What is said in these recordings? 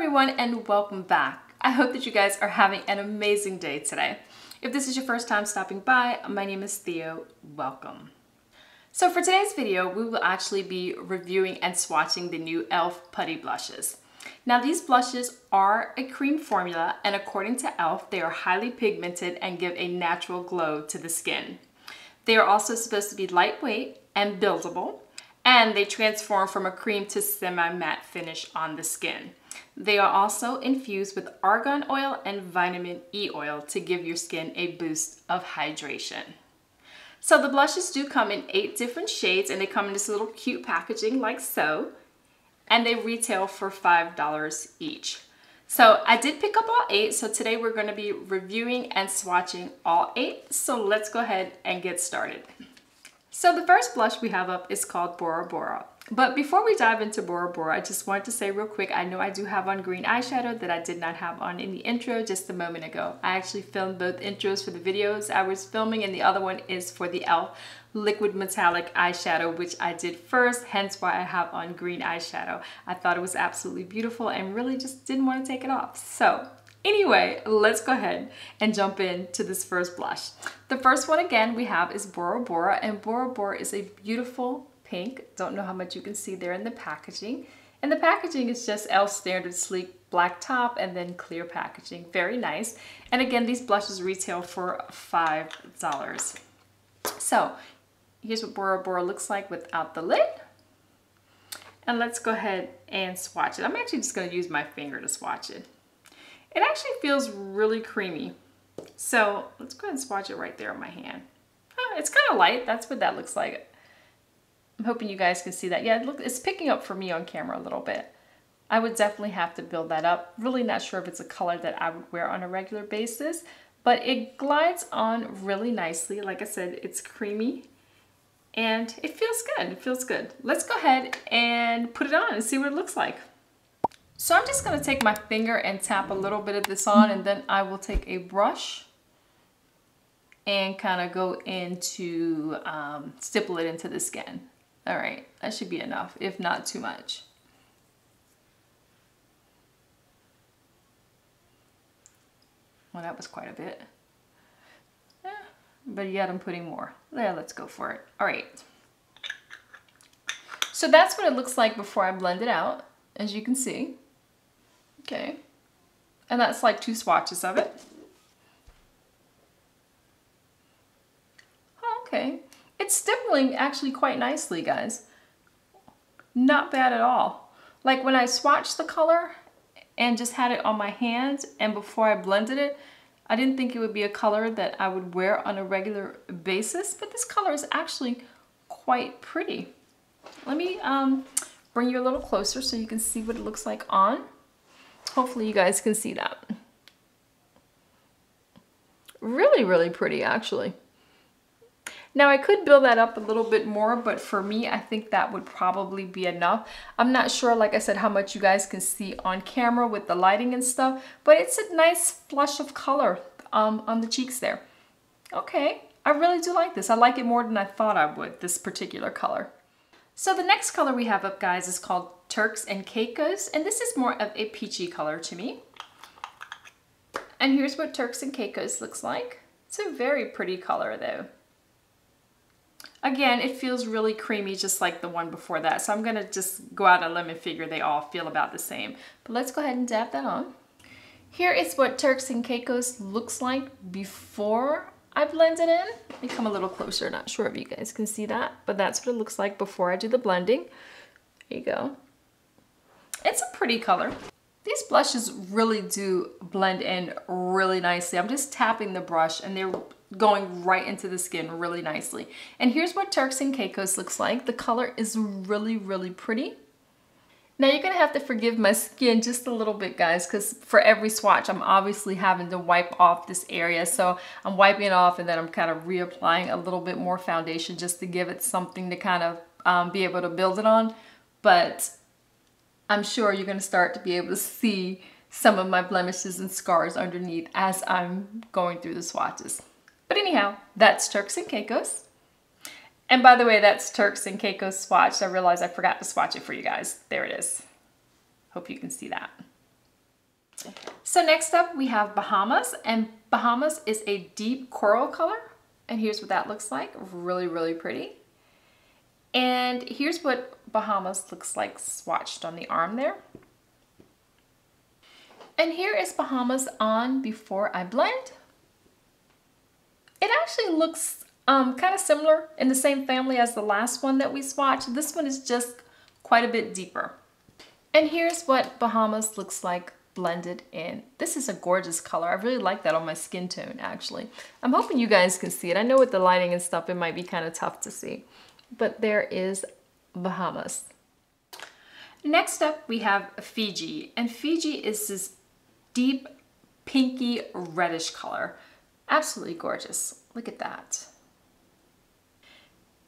everyone and welcome back. I hope that you guys are having an amazing day today. If this is your first time stopping by, my name is Theo. Welcome. So for today's video, we will actually be reviewing and swatching the new ELF Putty Blushes. Now these blushes are a cream formula, and according to ELF, they are highly pigmented and give a natural glow to the skin. They are also supposed to be lightweight and buildable, and they transform from a cream to semi-matte finish on the skin. They are also infused with argan oil and vitamin E oil to give your skin a boost of hydration. So the blushes do come in 8 different shades, and they come in this little cute packaging like so, and they retail for $5 each. So I did pick up all 8, so today we're going to be reviewing and swatching all 8. So let's go ahead and get started. So the first blush we have up is called Bora Bora. But before we dive into Bora Bora, I just wanted to say real quick, I know I do have on green eyeshadow that I did not have on in the intro just a moment ago. I actually filmed both intros for the videos I was filming, and the other one is for the ELF liquid metallic eyeshadow, which I did first, hence why I have on green eyeshadow. I thought it was absolutely beautiful and really just didn't want to take it off. So anyway, let's go ahead and jump into this first blush. The first one again we have is Bora Bora, and Bora Bora is a beautiful pink. Don't know how much you can see there in the packaging. And the packaging is just ELF standard sleek black top and then clear packaging. Very nice. And again, these blushes retail for $5. So here's what Bora Bora looks like without the lid. And let's go ahead and swatch it. I'm actually just going to use my finger to swatch it. It actually feels really creamy. So let's go ahead and swatch it right there on my hand. Oh, it's kind of light. That's what that looks like. I'm hoping you guys can see that. Yeah, look, it's picking up for me on camera a little bit. I would definitely have to build that up. Really not sure if it's a color that I would wear on a regular basis, but it glides on really nicely. Like I said, it's creamy and it feels good. It feels good. Let's go ahead and put it on and see what it looks like. So I'm just going to take my finger and tap a little bit of this on, and then I will take a brush and kind of go into, stipple it into the skin. All right, that should be enough, if not too much. Well, that was quite a bit. Yeah, but yet I'm putting more. Yeah, let's go for it. All right. So that's what it looks like before I blend it out, as you can see. Okay. And that's like 2 swatches of it. Oh, okay. It's stippling actually quite nicely, guys. Not bad at all. Like when I swatched the color and just had it on my hand, and before I blended it, I didn't think it would be a color that I would wear on a regular basis, but this color is actually quite pretty. Let me bring you a little closer so you can see what it looks like on. Hopefully you guys can see that. Really, really pretty actually. Now I could build that up a little bit more, but for me, I think that would probably be enough. I'm not sure, like I said, how much you guys can see on camera with the lighting and stuff, but it's a nice flush of color on the cheeks there. Okay, I really do like this. I like it more than I thought I would, this particular color. So the next color we have up, guys, is called Turks and Caicos, and this is more of a peachy color to me. And here's what Turks and Caicos looks like. It's a very pretty color though. Again, it feels really creamy, just like the one before that. So I'm gonna just go out on a limb and figure they all feel about the same. But let's go ahead and dab that on. Here is what Turks and Caicos looks like before I blend it in. Let me come a little closer. Not sure if you guys can see that, but that's what it looks like before I do the blending. There you go. It's a pretty color. These blushes really do blend in really nicely. I'm just tapping the brush and they're going right into the skin really nicely. And here's what Turks and Caicos looks like. The color is really, really pretty. Now you're gonna have to forgive my skin just a little bit, guys, because for every swatch, I'm obviously having to wipe off this area. So I'm wiping it off and then I'm kind of reapplying a little bit more foundation just to give it something to kind of be able to build it on. But I'm sure you're gonna start to be able to see some of my blemishes and scars underneath as I'm going through the swatches. But anyhow, that's Turks and Caicos. And by the way, that's Turks and Caicos swatched. I realized I forgot to swatch it for you guys. There it is. Hope you can see that. So next up we have Bahamas, and Bahamas is a deep coral color. And here's what that looks like. Really, really pretty. And here's what Bahamas looks like swatched on the arm there. And here is Bahamas on before I blend. It actually looks kind of similar, in the same family as the last one that we swatched. This one is just quite a bit deeper. And here's what Bahamas looks like blended in. This is a gorgeous color. I really like that on my skin tone, actually. I'm hoping you guys can see it. I know with the lighting and stuff, it might be kind of tough to see. But there is Bahamas. Next up, we have Fiji. And Fiji is this deep pinky reddish color. Absolutely gorgeous. Look at that.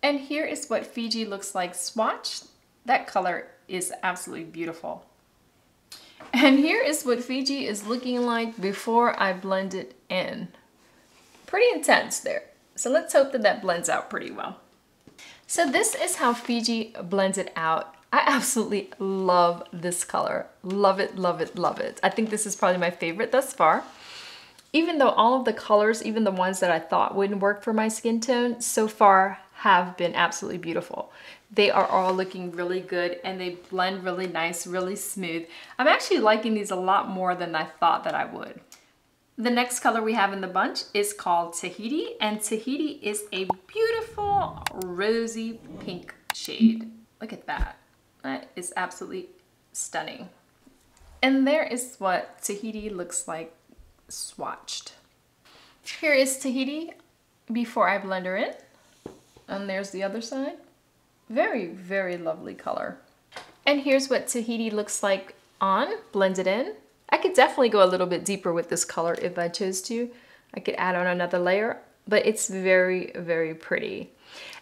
And here is what Fiji looks like swatched. That color is absolutely beautiful. And here is what Fiji is looking like before I blend it in. Pretty intense there. So let's hope that that blends out pretty well. So this is how Fiji blends it out. I absolutely love this color. Love it, love it, love it. I think this is probably my favorite thus far. Even though all of the colors, even the ones that I thought wouldn't work for my skin tone, so far have been absolutely beautiful. They are all looking really good and they blend really nice, really smooth. I'm actually liking these a lot more than I thought that I would. The next color we have in the bunch is called Tahiti, and Tahiti is a beautiful rosy pink shade. Look at that. That is absolutely stunning. And there is what Tahiti looks like swatched. Here is Tahiti before I blend her in. And there's the other side. Very, very lovely color. And here's what Tahiti looks like on, blended in. I could definitely go a little bit deeper with this color if I chose to. I could add on another layer, but it's very, very pretty.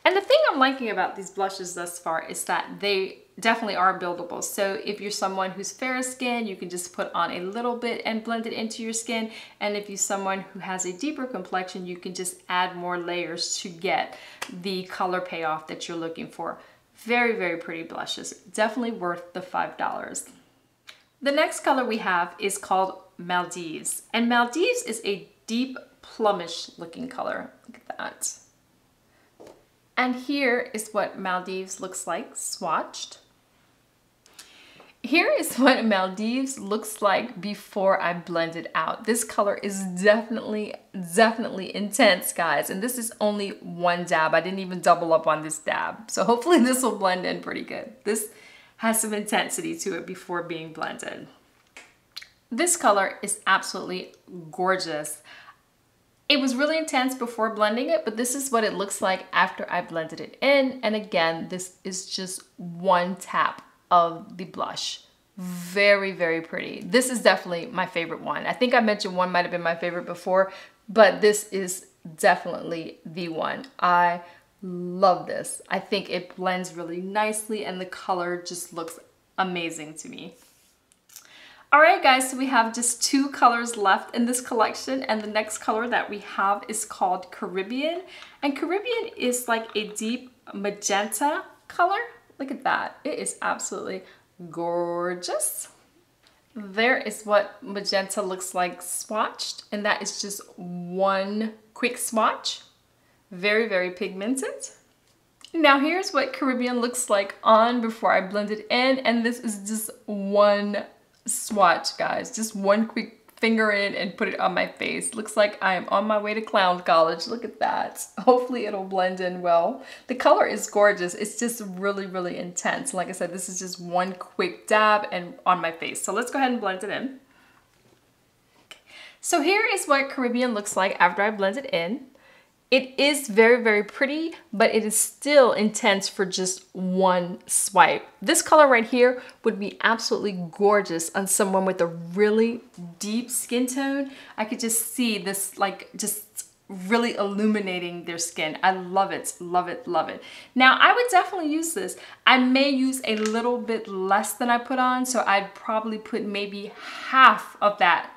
And the thing I'm liking about these blushes thus far is that they definitely are buildable. So if you're someone who's fair skin, you can just put on a little bit and blend it into your skin. And if you're someone who has a deeper complexion, you can just add more layers to get the color payoff that you're looking for. Very, very pretty blushes. Definitely worth the $5. The next color we have is called Maldives. And Maldives is a deep plumish looking color. Look at that. And here is what Maldives looks like swatched. Here is what Maldives looks like before I blend it out. This color is definitely intense, guys. And this is only one dab. I didn't even double up on this dab. So hopefully this will blend in pretty good. This has some intensity to it before being blended. This color is absolutely gorgeous. It was really intense before blending it, but this is what it looks like after I blended it in. And again, this is just one tap of the blush. Very, very pretty. This is definitely my favorite one. I think I mentioned one might have been my favorite before, but this is definitely the one. I love this. I think it blends really nicely and the color just looks amazing to me. All right, guys, so we have just 2 colors left in this collection, and the next color that we have is called Caribbean. And Caribbean is like a deep magenta color. Look at that. It is absolutely gorgeous. There is what magenta looks like swatched, and that is just one quick swatch. Very, very pigmented. Now here's what Caribbean looks like on before I blend it in, and this is just one swatch, guys. Just one quick finger in and put it on my face. Looks like I am on my way to clown college. Look at that. Hopefully it'll blend in well. The color is gorgeous. It's just really, really intense. Like I said, this is just one quick dab and on my face. So let's go ahead and blend it in. Okay. So here is what Caribbean looks like after I blend it in. It is very, very pretty, but it is still intense for just one swipe. This color right here would be absolutely gorgeous on someone with a really deep skin tone. I could just see this like just really illuminating their skin. I love it, love it, love it. Now I would definitely use this. I may use a little bit less than I put on, so I'd probably put maybe half of that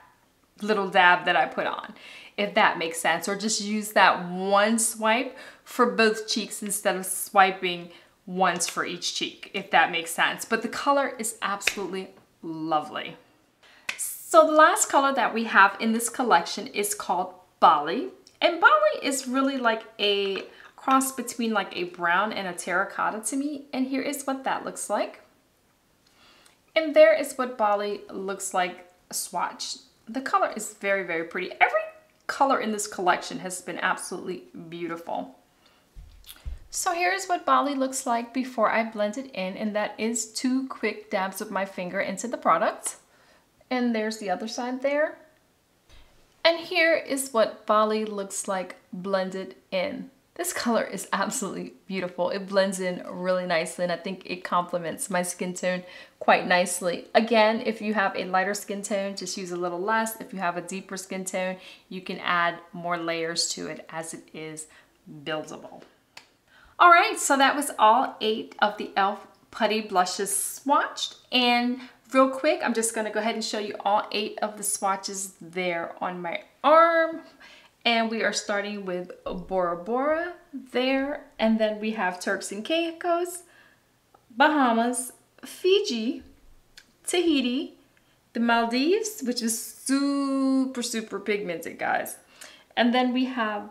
little dab that I put on, if that makes sense, or just use that one swipe for both cheeks instead of swiping once for each cheek, if that makes sense. But the color is absolutely lovely. So the last color that we have in this collection is called Bali. And Bali is really like a cross between like a brown and a terracotta to me. And here is what that looks like. And there is what Bali looks like swatched. The color is very, very pretty. Every color in this collection has been absolutely beautiful. So here's what Bali looks like before I blend it in, and that is 2 quick dabs of my finger into the product. And there's the other side there. And here is what Bali looks like blended in. This color is absolutely beautiful. It blends in really nicely, and I think it complements my skin tone quite nicely. Again, if you have a lighter skin tone, just use a little less. If you have a deeper skin tone, you can add more layers to it as it is buildable. All right, so that was all 8 of the ELF Putty Blushes swatched. And real quick, I'm just gonna go ahead and show you all 8 of the swatches there on my arm. And we are starting with Bora Bora there. And then we have Turks and Caicos, Bahamas, Fiji, Tahiti, the Maldives, which is super, super pigmented, guys. And then we have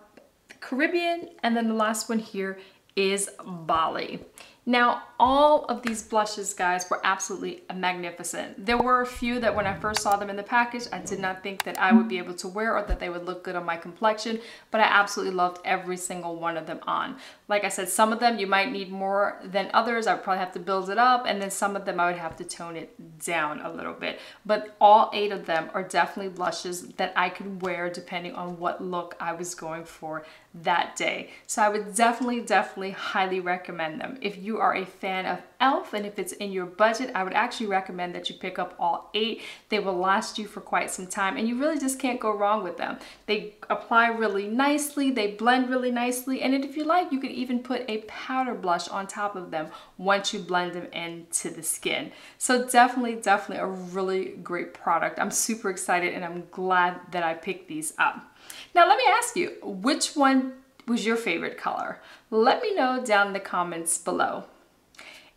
the Caribbean. And then the last one here is Bali. Now, all of these blushes, guys, were absolutely magnificent. There were a few that when I first saw them in the package, I did not think that I would be able to wear or that they would look good on my complexion, but I absolutely loved every single one of them on. Like I said, some of them you might need more than others. I would probably have to build it up, and then some of them I would have to tone it down a little bit. But all 8 of them are definitely blushes that I could wear depending on what look I was going for that day. So I would definitely highly recommend them. If you are a fan of ELF and if it's in your budget, I would actually recommend that you pick up all 8. They will last you for quite some time, and you really just can't go wrong with them. They apply really nicely, they blend really nicely, and if you like, you could even put a powder blush on top of them once you blend them into the skin. So definitely a really great product. I'm super excited and I'm glad that I picked these up. Now let me ask you, which one was your favorite color? Let me know down in the comments below.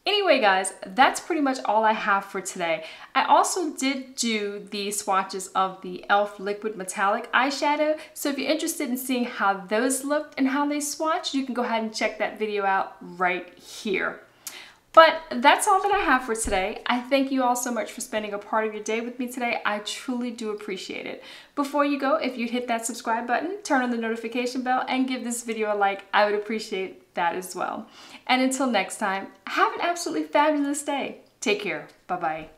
Anyway, guys, that's pretty much all I have for today. I also did do the swatches of the ELF Liquid Metallic Eyeshadow, so if you're interested in seeing how those looked and how they swatched, you can go ahead and check that video out right here. But that's all that I have for today. I thank you all so much for spending a part of your day with me today. I truly do appreciate it. Before you go, if you'd hit that subscribe button, turn on the notification bell, and give this video a like, I would appreciate that as well. And until next time, have an absolutely fabulous day. Take care. Bye-bye.